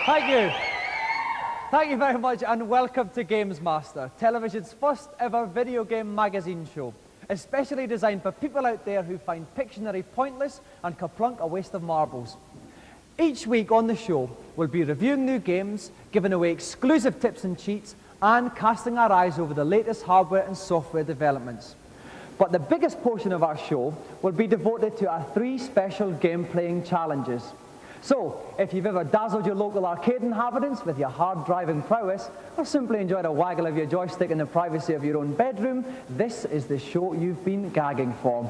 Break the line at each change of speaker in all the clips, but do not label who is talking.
Thank you. Thank you very much and welcome to Gamesmaster, television's first ever video game magazine show, especially designed for people out there who find Pictionary pointless and Kerplunk a waste of marbles. Each week on the show, we'll be reviewing new games, giving away exclusive tips and cheats, and casting our eyes over the latest hardware and software developments. But the biggest portion of our show will be devoted to our 3 special game-playing challenges. So, if you've ever dazzled your local arcade inhabitants with your hard-driving prowess, or simply enjoyed a waggle of your joystick in the privacy of your own bedroom, this is the show you've been gagging for.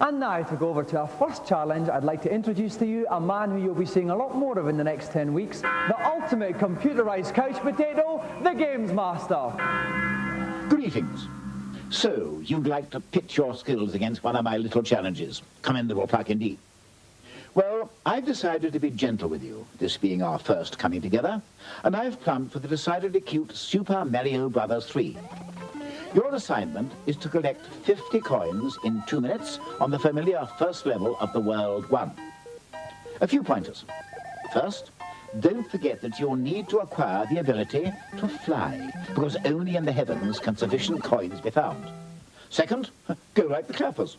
And now, to go over to our first challenge, I'd like to introduce to you a man who you'll be seeing a lot more of in the next 10 weeks, the ultimate computerized couch potato, the Gamesmaster.
Greetings. So, you'd like to pit your skills against one of my little challenges. Commendable pluck indeed. Well, I've decided to be gentle with you, this being our first coming together, and I've plumbed for the decidedly cute Super Mario Bros. 3. Your assignment is to collect 50 coins in 2 minutes on the familiar first level of the World 1. A few pointers. First, don't forget that you'll need to acquire the ability to fly, because only in the heavens can sufficient coins be found. Second, go like the clappers.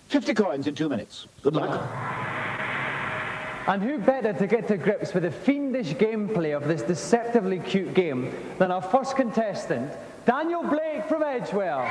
50 coins in 2 minutes. Good luck.
And who better to get to grips with the fiendish gameplay of this deceptively cute game than our first contestant, Daniel Blake from Edgeware.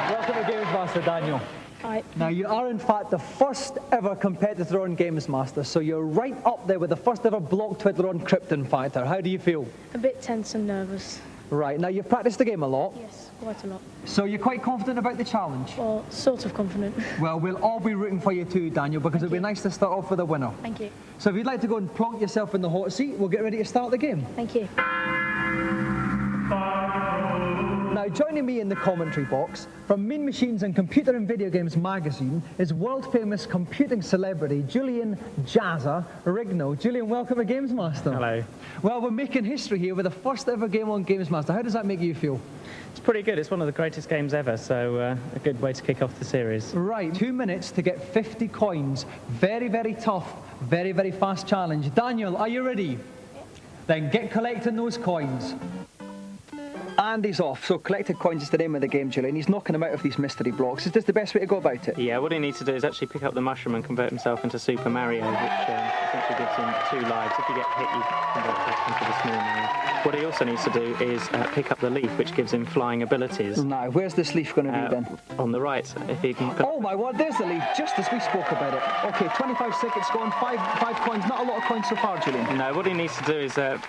Welcome to Gamesmaster, Daniel.
Hi.
Now, you are in fact the first ever competitor on Gamesmaster, so you're right up there with the first ever block twiddler on Krypton Fighter. How do you feel?
A bit tense and nervous.
Right, now you've practiced the game a lot.
Yes, quite a lot.
So you're quite confident about the challenge?
Well, sort of confident.
Well, we'll all be rooting for you too, Daniel, because it'd be nice to start off with a winner.
Thank you.
So if you'd like to go and plonk yourself in the hot seat, we'll get ready to start the game.
Thank you.
Now, joining me in the commentary box, from Mean Machines and Computer and Video Games magazine, is world-famous computing celebrity Julian Jazza Rigno. Julian, welcome to Gamesmaster.
Hello.
Well, we're making history here with the first ever game on Gamesmaster. How does that make you feel?
It's pretty good. It's one of the greatest games ever, so a good way to kick off the series.
Right, 2 minutes to get 50 coins. Very, very tough, very, very fast challenge. Daniel, are you ready?
Yeah.
Then get collecting those coins. And he's off. So collected coins is the name of the game, Julian. He's knocking them out of these mystery blocks. Is this the best way to go about it?
Yeah, what he needs to do is actually pick up the mushroom and convert himself into Super Mario, which essentially gives him 2 lives. If you get hit, you convert back into the small Mario. What he also needs to do is pick up the leaf, which gives him flying abilities.
Now, where's this leaf going to be then?
On the right. If he can...
Oh my word, there's the leaf, just as we spoke about it. Okay, 25 seconds gone, five coins. Not a lot of coins so far, Julian.
No, what he needs to do is, the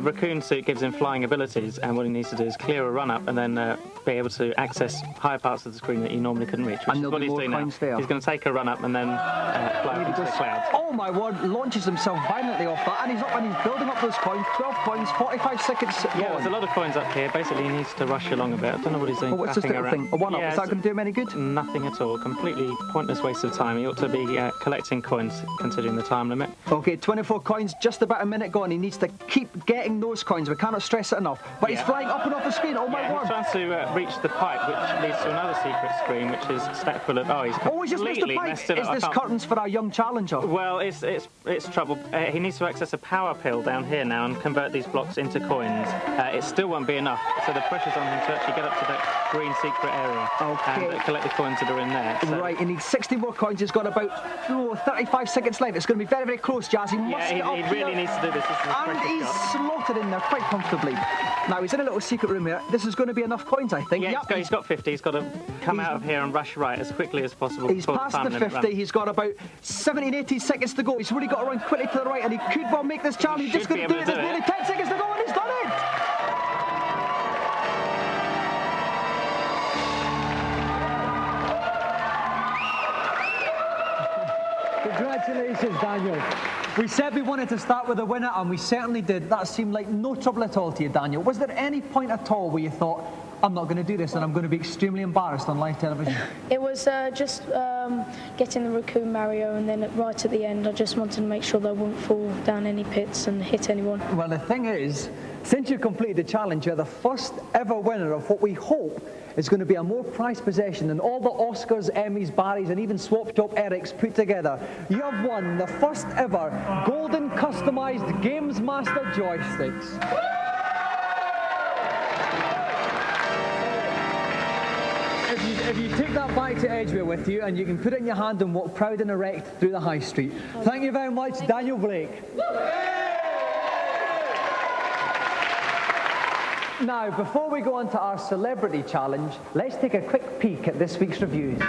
raccoon suit gives him flying abilities, and what he needs to do is clear a run-up and then be able to access higher parts of the screen that you normally couldn't reach, which is what he's doing now.
There.
He's going to take a run-up and then fly up into the clouds.
Oh my word, launches himself violently off that, and he's up and he's building up those coins. 12 coins, 45 seconds
Yeah, there's a lot of coins up here. Basically, he needs to rush along a bit. I don't know what he's doing.
Oh, what's this little thing? A one-up?
Yeah,
is that going to do him any good?
Nothing at all. Completely pointless waste of time. He ought to be collecting coins, considering the time limit.
Okay, 24 coins, just about a minute gone. He needs to keep getting those coins. We cannot stress it enough. But he's flying up and off the screen. Oh my word!
He's trying to reach the pipe, which leads to another secret screen, which is stacked full of... Oh, he's completely messed it up.
Is this curtains for our young challenger?
Well, it's trouble. He needs to access a power pill down here now and convert these blocks into coins. It still won't be enough, so the pressure's on him to actually get up to that green secret area and collect the coins that are in there. So.
Right, he needs 60 more coins. He's got about 35 seconds left. It's going to be very, very close, Jazz. He must get up
he really needs to do this.
And he's slotted in there quite comfortably. Now, he's in a little secret room here. This is going to be enough coins, I think.
Yeah, he's got 50. He's got to come out of here and rush right as quickly as possible.
He's past the 50. He's got about 17, 18 seconds to go. He's really got to run quickly to the right, and he could well make this challenge. He's just going to do it. There's nearly 10 seconds to go, and he's done it! Congratulations, Daniel. We said we wanted to start with a winner, and we certainly did. That seemed like no trouble at all to you, Daniel. Was there any point at all where you thought, I'm not going to do this and I'm going to be extremely embarrassed on live television?
It was just getting the raccoon Mario, and then right at the end I just wanted to make sure that I wouldn't fall down any pits and hit anyone.
Well, the thing is, Since you completed the challenge, you're the first ever winner of what we hope is going to be a more prized possession than all the Oscars, Emmys, Barrys, and even Swap Top Erics put together. You have won the first ever golden customised Gamesmaster joysticks. If you take that back to Edgware with you, and you can put it in your hand and walk proud and erect through the high street. Thank you very much, Daniel Blake. Now, before we go on to our celebrity challenge, let's take a quick peek at this week's reviews.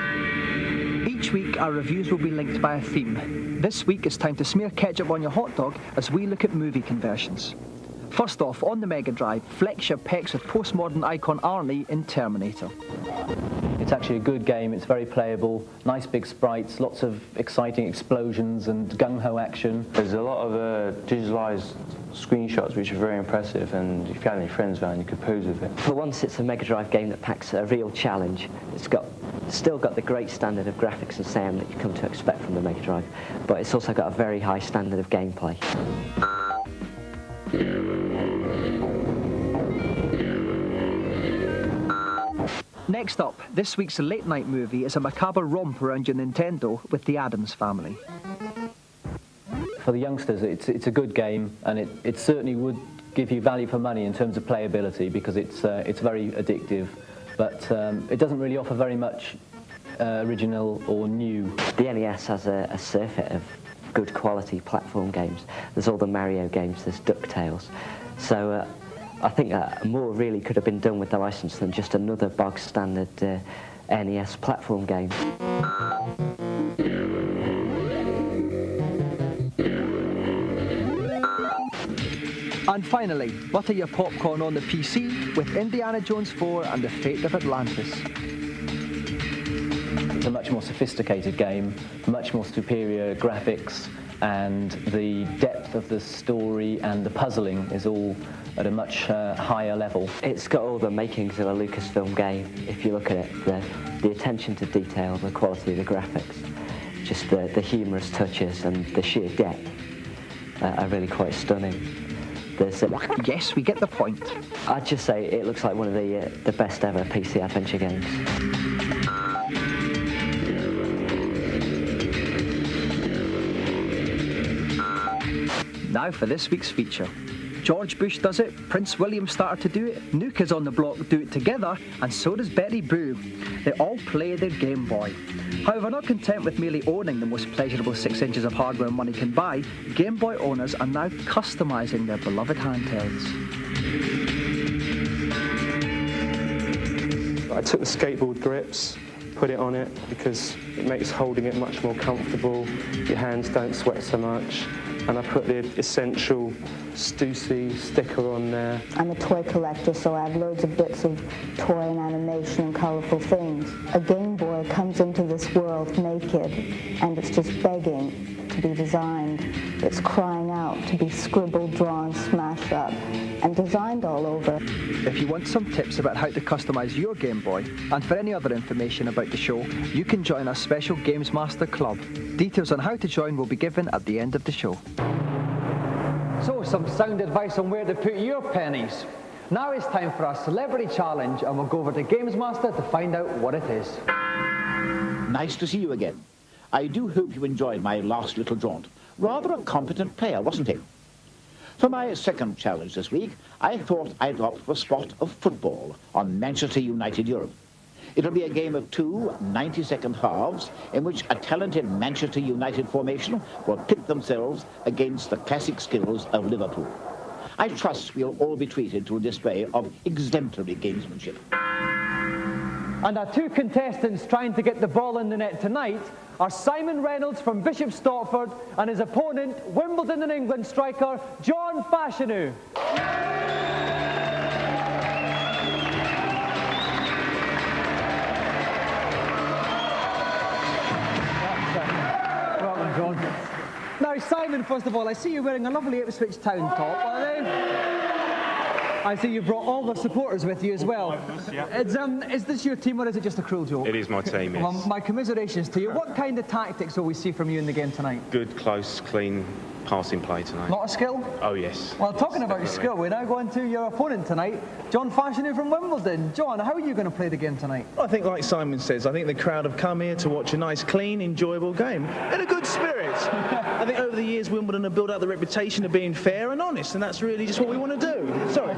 Each week, our reviews will be linked by a theme. This week, it's time to smear ketchup on your hot dog as we look at movie conversions. First off, on the Mega Drive, flex your pecs with postmodern icon Arnie in Terminator.
It's actually a good game, it's very playable, nice big sprites, lots of exciting explosions and gung-ho action.
There's a lot of digitalised screenshots which are very impressive, and if you had any friends around you could pose with it.
For once, it's a Mega Drive game that packs a real challenge. It's still got the great standard of graphics and sound that you come to expect from the Mega Drive, but it's also got a very high standard of gameplay.
Next up, this week's late night movie is a macabre romp around your Nintendo with the Addams Family.
For the youngsters, it's a good game, and it certainly would give you value for money in terms of playability, because it's very addictive, but it doesn't really offer very much original or new.
The NES has a surfeit of good quality platform games. There's all the Mario games, there's DuckTales. So I think more really could have been done with the license than just another bog standard NES platform game.
And finally, butter your popcorn on the PC with Indiana Jones 4 and the Fate of Atlantis.
It's a much more sophisticated game, much more superior graphics, and the depth of the story and the puzzling is all at a much higher level.
It's got all the makings of a Lucasfilm game. If you look at it, the attention to detail, the quality of the graphics, just the humorous touches and the sheer depth are really quite stunning.
Yes, we get the point.
I'd just say it looks like one of the best ever PC adventure games.
Now for this week's feature. George Bush does it, Prince William started to do it, New Kids on the Block do it together, and so does Betty Boo. They all play their Game Boy. However, not content with merely owning the most pleasurable 6 inches of hardware money can buy, Game Boy owners are now customising their beloved handhelds.
I took the skateboard grips, put it on it because it makes holding it much more comfortable, your hands don't sweat so much, and I put the essential Stussy sticker on there.
I'm a toy collector, so I have loads of bits of toy and animation and colourful things. A Game Boy comes into this world naked, and it's just begging to be designed. It's crying out to be scribbled, drawn, smashed up, and designed all over.
If you want some tips about how to customise your Game Boy, and for any other information about the show, you can join our special Gamesmaster Club. Details on how to join will be given at the end of the show. So, some sound advice on where to put your pennies. Now it's time for our celebrity challenge, and we'll go over to Gamesmaster to find out what it is.
Nice to see you again. I do hope you enjoyed my last little jaunt. Rather a competent player, wasn't he? For my second challenge this week, I thought I'd opt for a spot of football on Manchester United Europe. It'll be a game of 2 90-second halves in which a talented Manchester United formation will pit themselves against the classic skills of Liverpool. I trust we'll all be treated to a display of exemplary gamesmanship.
And our 2 contestants trying to get the ball in the net tonight are Simon Reynolds from Bishop Stortford and his opponent, Wimbledon and England striker, John Fashanu. Welcome, John. Now, Simon, first of all, I see you wearing a lovely Ipswich Town top, are they? I see you brought all the supporters with you as well. Is this your team, or is it just a cruel joke?
It is my team, yes.
Well, my commiserations to you. What kind of tactics will we see from you in the game tonight?
Good, close, clean passing play tonight.
Lot of skill?
Oh, yes.
Well, talking about
Definitely.
skill, we're now going to your opponent tonight, John Fashanu from Wimbledon. John, how are you going to play the game tonight?
I think, like Simon says, I think the crowd have come here to watch a nice, clean, enjoyable game in a good spirit. I think over the years, Wimbledon have built up the reputation of being fair and honest, and that's really just what we want to do. Sorry.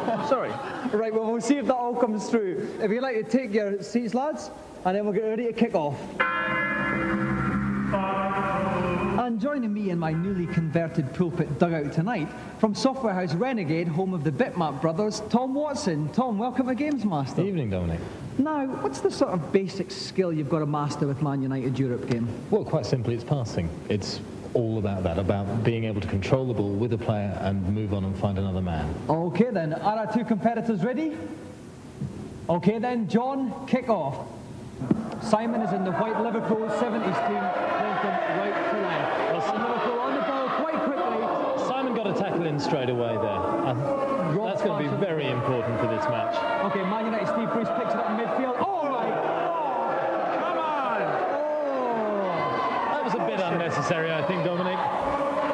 Right, well, we'll see if that all comes through. If you'd like to take your seats, lads, and then we'll get ready to kick off. And joining me in my newly converted pulpit dugout tonight, from Software House Renegade, home of the Bitmap brothers, Tom Watson. Tom, welcome to Gamesmaster.
Evening, Dominic.
Now, what's the sort of basic skill you've got to master with Man United Europe game?
Well, quite simply, it's passing. It's all about that, about being able to control the ball with a player and move on and find another man.
Okay then, are our two competitors ready? Okay then, John, kick off. Simon is in the white Liverpool 70s team, playing from right to left. And Liverpool on the ball quite quickly.
Simon got a tackle in straight away there. That's going to be very important for this match.
Okay, Man United Steve Bruce picks it up in midfield. All right. Oh, come on. Oh.
That was a bit unnecessary, I think, Dominic.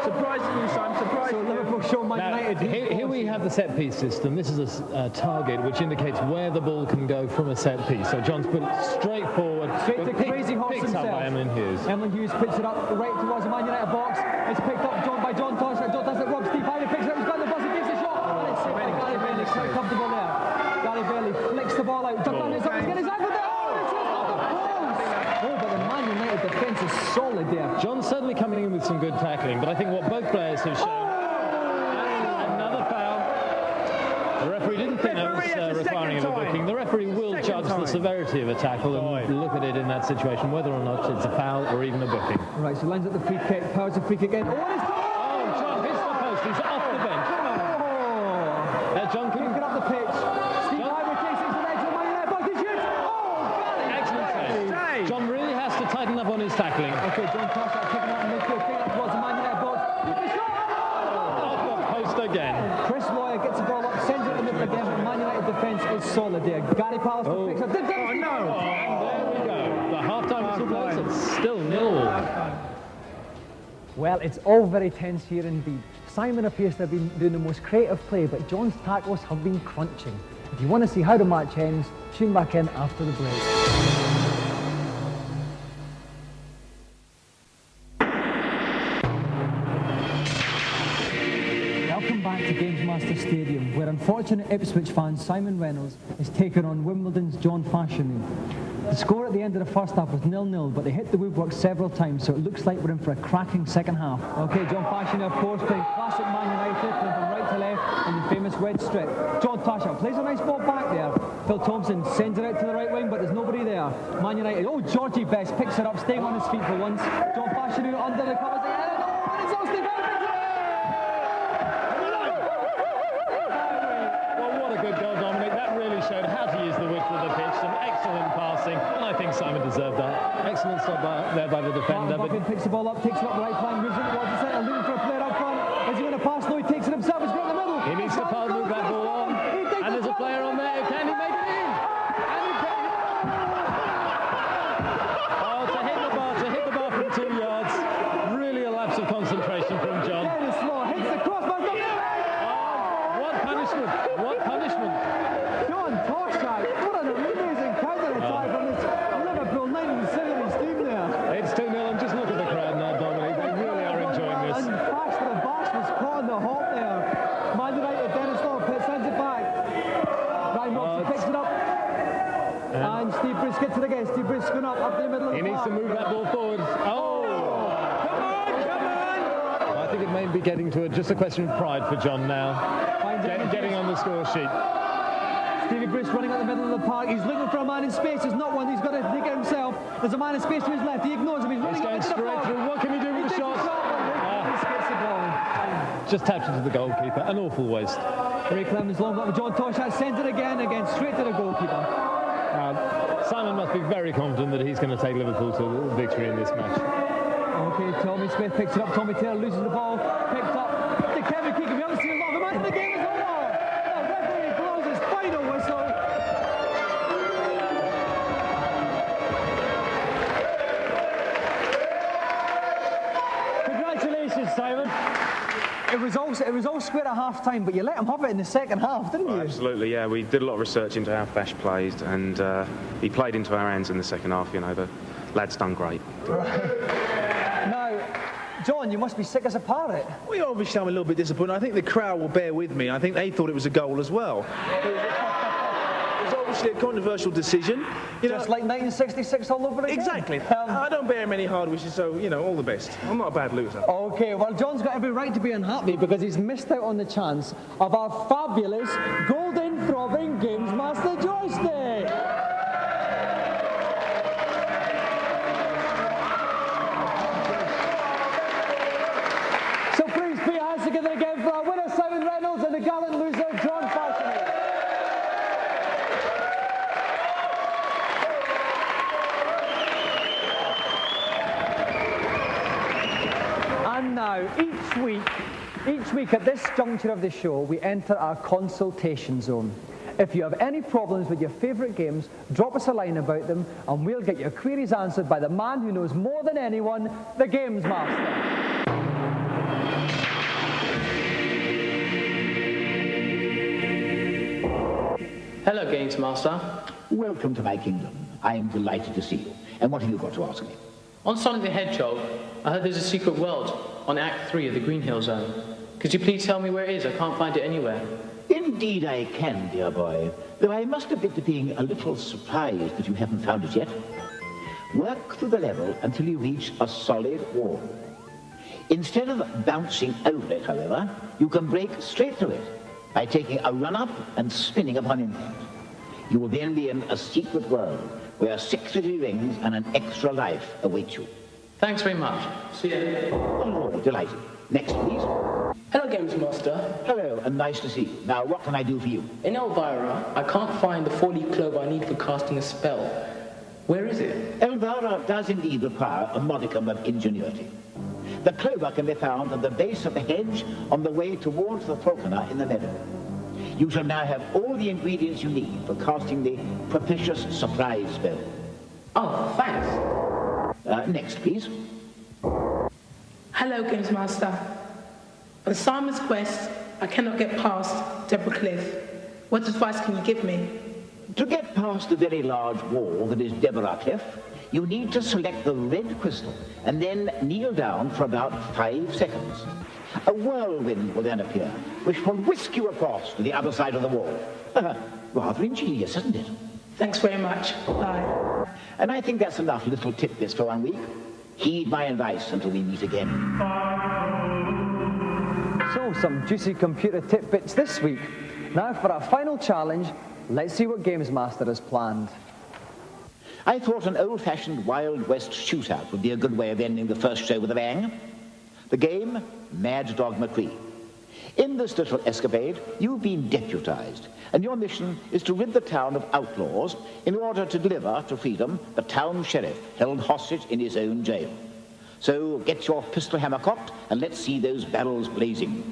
Surprisingly, Simon, surprisingly.
So Liverpool show Man United.
Here we have the set-piece system. This is a target which indicates where the ball can go from a set-piece. So John's put it straight forward.
Straight to Crazy Horse
picks
himself.
up by Emlyn Hughes.
Emlyn Hughes picks it up right towards the Man United box. It's picked up by John Tosh. John does it. Rob Steve Ivey picks it up. He's got the buzz. He takes the shot. And it's saved by Gary Bailey. Quite comfortable there. Gary Bailey flicks the ball out. John is up. He's got his ankle there. Oh, it's just not the post. Oh, but the Man United defence is solid there.
John's certainly coming in with some good tackling, but I think what both players have shown. Another foul. The referee didn't think that was requiring of a booking. The referee will judge the severity of a tackle and look at it in that situation, whether or not it's a foul or even a booking.
Right, so lines up the free kick, powers the free kick in. Oh, and it's
John hits the post. He's off the bench. John can
get up the pitch. Steve Ivey takes it to the edge of the Man United box. He shoots. Oh,
excellent save. John really has to tighten up on his tackling.
Okay, John Tosh kicking out in midfield, kicking up towards the Man United box.
Off the post again.
Chris Lawyer gets the ball up, sends it to the middle again, but Man United defence is solid there. Gary Pallister picks up.
And there we go. The half-time whistle blows. It's still 0-0.
Well, it's all very tense here indeed. Simon appears to have been doing the most creative play, but John's tackles have been crunching. If you want to see how the match ends, tune back in after the break. Welcome back to Gamesmaster Stadium, where unfortunate Ipswich fan Simon Reynolds is taking on Wimbledon's John Fashanu. The score at the end of the first half was 0-0, but they hit the woodwork several times, so it looks like we're in for a cracking second half. Okay, John Fashanu, of course, playing classic Man United, playing from right to left in the famous red strip. John Tasha plays a nice ball back there. Phil Thompson sends it out to the right wing, but there's nobody there. Man United, oh, Georgie Best picks it up, staying on his feet for once. John Fashanu under the covers again. Oh, and it's all Steve Ivey picks it up!
Well, what a good goal, Dominic. That really showed how to use the width of the pitch. Some excellent passing, and I think Simon deserved that. Excellent stop there by the defender.
But picks the ball up, takes it up the right flank, moves it towards the centre, looking for a player up front. Is he going to pass? No, he takes it himself. He's got in the middle.
He needs to move that ball on. And there's a player on there. Can he make it in? Oh, to hit the bar from 2 yards. Really a lapse of concentration from John.
Very slow. Hits the crossbar.
What punishment? What punishment?
John Torshak, what an amazing counter-attack from this Liverpool 1970s team there.
It's 2-0. I'm just looking at the crowd now, Dominic. They really are enjoying this.
And Baxter the Boss was caught on the hop there. Man United, Dennis Lopez sends it back. Ryan Moxley picks it up. And Steve Bruce gets it again. Steve Bruce going up the middle of the
He needs to move that ball forward. Oh! Come on! I think it may be getting to just a question of pride for John now. Getting on the score sheet.
Stevie Bruce running at the middle of the park. He's looking for a man in space. There's not one. He's got to take it himself. There's a man in space to his left. He ignores him. He's running
going straight through. What can he do with the shot?
He skips the ball.
Just tapped into the goalkeeper. An awful waste.
Ray Clemens long up with John Toshat. Sends it again, straight to the goalkeeper.
Simon must be very confident that he's going to take Liverpool to victory in this match.
Okay, Tommy Smith picks it up. Tommy Taylor loses the ball. Picked up to Kevin Keegan. We haven't seen a lot of him. The game is over. The referee blows his final whistle. Congratulations, Simon. it was all square at half time, but you let him have it in the second half, didn't you?
Absolutely, yeah. We did a lot of research into how Fash plays, and he played into our hands in the second half. You know, the lad's done great.
Now, John, you must be sick as a parrot.
Well, obviously I'm a little bit disappointed. I think the crowd will bear with me. I think they thought it was a goal as well. It was obviously a controversial decision.
Just like 1966 all over again.
Exactly. I don't bear him any hard wishes, so, you know, all the best. I'm not a bad loser.
Okay, well, John's got every right to be unhappy because he's missed out on the chance of our fabulous golden throbbing Gamesmaster joystick. So please put your hands together again for our winner, Simon Reynolds, and the gallant loser, John Fashanu. And now, each week at this juncture of the show, we enter our consultation zone. If you have any problems with your favourite games, drop us a line about them, and we'll get your queries answered by the man who knows more than anyone, the Gamesmaster.
Hello, Gamesmaster.
Welcome to my kingdom. I am delighted to see you. And what have you got to ask me?
On Sonic the Hedgehog, I heard there's a secret world on Act 3 of the Green Hill Zone. Could you please tell me where it is? I can't find it anywhere.
Indeed I can, dear boy. Though I must admit to being a little surprised that you haven't found it yet. Work through the level until you reach a solid wall. Instead of bouncing over it, however, you can break straight through it by taking a run-up and spinning upon impact. You will then be in a secret world where 6 little rings and an extra life await you.
Thanks very much. See you.
Oh, delighted. Next, please.
Hello, Gamesmaster.
Hello, and nice to see you. Now, what can I do for you?
In Elvira, I can't find the 4-leaf clover I need for casting a spell. Where is it?
Elvira does indeed require a modicum of ingenuity. The clover can be found at the base of the hedge on the way towards the falconer in the meadow. You shall now have all the ingredients you need for casting the propitious surprise spell.
Oh, thanks.
Next, please.
Hello, Gamesmaster. On Simon's quest, I cannot get past Deborah Cliff. What advice can you give me?
To get past the very large wall that is Deborah Cliff, you need to select the red crystal and then kneel down for about 5 seconds. A whirlwind will then appear, which will whisk you across to the other side of the wall. Rather ingenious, isn't it?
Thanks very much. Bye.
And I think that's enough little tidbits for 1 week. Heed my advice until we meet again.
So, some juicy computer tidbits this week. Now for our final challenge, let's see what Gamesmaster has planned.
I thought an old-fashioned Wild West shootout would be a good way of ending the first show with a bang. The game, Mad Dog McCree. In this little escapade, you've been deputized, and your mission is to rid the town of outlaws in order to deliver to freedom the town sheriff held hostage in his own jail. So get your pistol hammer cocked and let's see those barrels blazing.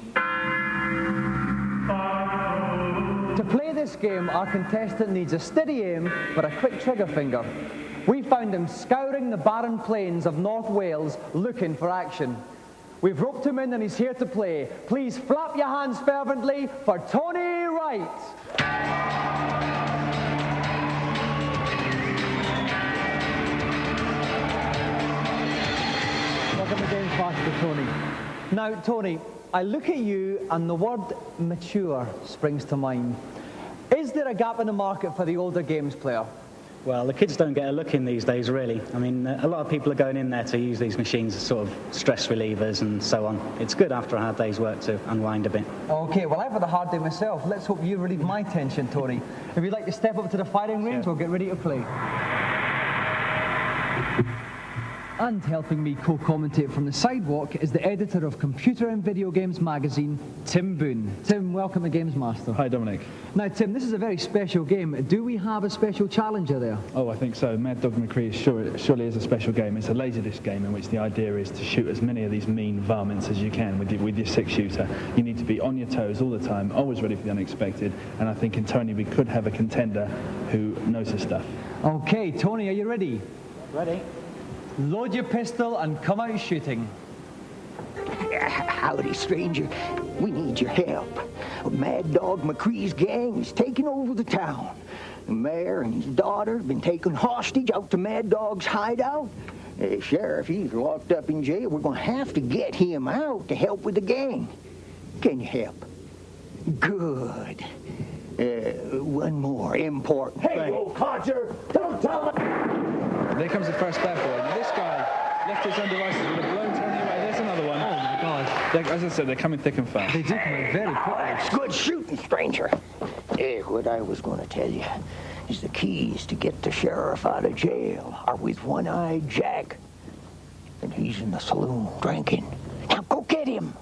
To play this game, our contestant needs a steady aim but a quick trigger finger. We found him scouring the barren plains of North Wales looking for action. We've roped him in and he's here to play. Please flap your hands fervently for Tony Wright. Welcome to Gamesmaster, Tony. Now, Tony, I look at you and the word mature springs to mind. Is there a gap in the market for the older games player?
Well, the kids don't get a look in these days, really. I mean, a lot of people are going in there to use these machines as sort of stress relievers and so on. It's good after a hard day's work to unwind a bit.
Okay, well, I've had a hard day myself. Let's hope you relieve my tension, Tony. If you'd like to step up to the firing range, we'll get ready to play. And helping me co-commentate from the sidewalk is the editor of Computer and Video Games magazine, Tim Boone. Tim, welcome to Gamesmaster.
Hi, Dominic.
Now, Tim, this is a very special game. Do we have a special challenger there?
Oh, I think so. Mad Dog McCree surely is a special game. It's a laserdisc game in which the idea is to shoot as many of these mean varmints as you can with your 6-shooter. You need to be on your toes all the time, always ready for the unexpected. And I think in Tony we could have a contender who knows his stuff.
Okay, Tony, are you ready?
Ready.
Load your pistol and come out shooting.
Howdy, stranger. We need your help. Mad Dog McCree's gang is taking over the town. The mayor and his daughter have been taken hostage out to Mad Dog's hideout. Sheriff, he's locked up in jail. We're going to have to get him out to help with the gang. Can you help? Good. One more important thing.
Hey, old codger, don't tell me.
There comes the first bad boy. Now, this guy left his own devices with a blown Tony away. There's another one.
Oh, my God.
As I said, they're coming thick and fast.
They do come in very quickly.
Good shooting, stranger. What I was going to tell you is the keys to get the sheriff out of jail are with One-Eyed Jack. And he's in the saloon drinking. Now go get him.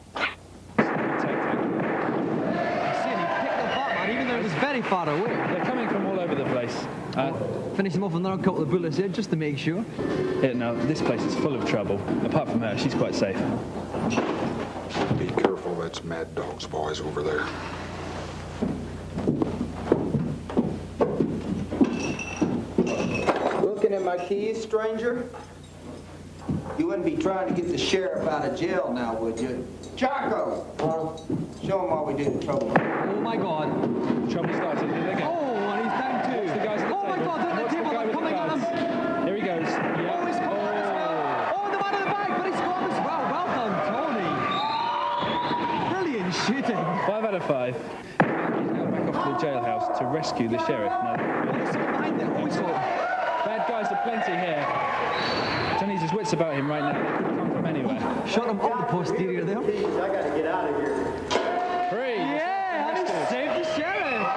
Even though it was very far away.
They're coming from all over the place.
Finish them off with another couple of bullets here, just to make sure.
Yeah, now, this place is full of trouble. Apart from her, she's quite safe.
Be careful, that's Mad Dog's boys over there.
Looking at my keys, stranger? You wouldn't be trying to get the sheriff out of jail now, would you? Chaco! Show him what we did in trouble.
Oh, my God.
Trouble started. Here they go.
Oh, and he's down too.
Watch the guys at the
oh, my
table.
God, they're at the table. They're coming at him.
Here he goes. Yeah.
Oh, he's coming as well. Oh, the man in the back, but he's gone as well. Well done, Tony. Brilliant shooting.
5 out of 5. He's now back off to the jailhouse to rescue the sheriff. Now,
behind there. Oh,
bad guys are plenty here. Johnny's his wits about him right now. They could come from anywhere.
Shot him up the posterior there.
I gotta get out of here.
Free.
Yeah, and he saved the sheriff.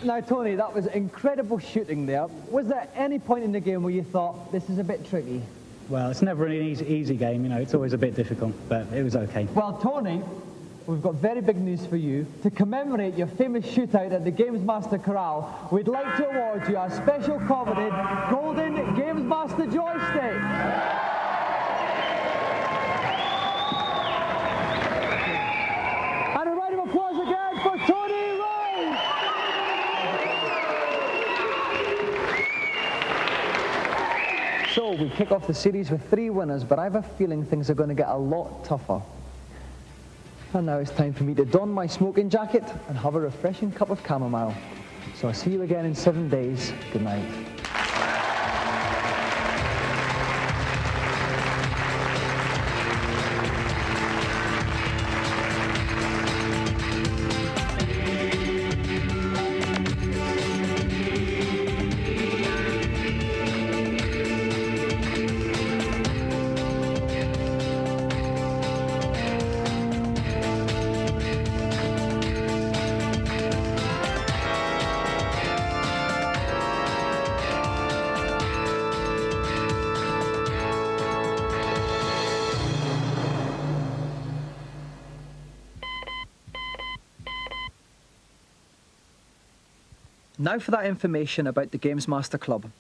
Now, Tony, that was incredible shooting there. Was there any point in the game where you thought, this is a bit tricky?
Well, it's never an easy game, you know. It's always a bit difficult, but it was okay.
Well, Tony, we've got very big news for you. To commemorate your famous shootout at the Gamesmaster Corral, we'd like to award you a special coveted golden Gamesmaster joystick. And a round of applause again for Tony Rose! So we kick off the series with 3 winners, but I have a feeling things are going to get a lot tougher. And now it's time for me to don my smoking jacket and have a refreshing cup of chamomile. So I'll see you again in 7 days. Good night. Now for that information about the Gamesmaster Club.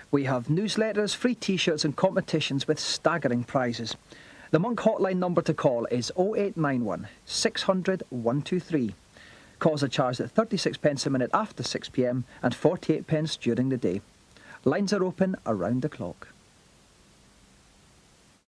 We have newsletters, free t-shirts and competitions with staggering prizes. The Monk hotline number to call is 0891 600 123. Calls are charged at 36p a minute after 6 p.m. and 48p during the day. Lines are open around the clock.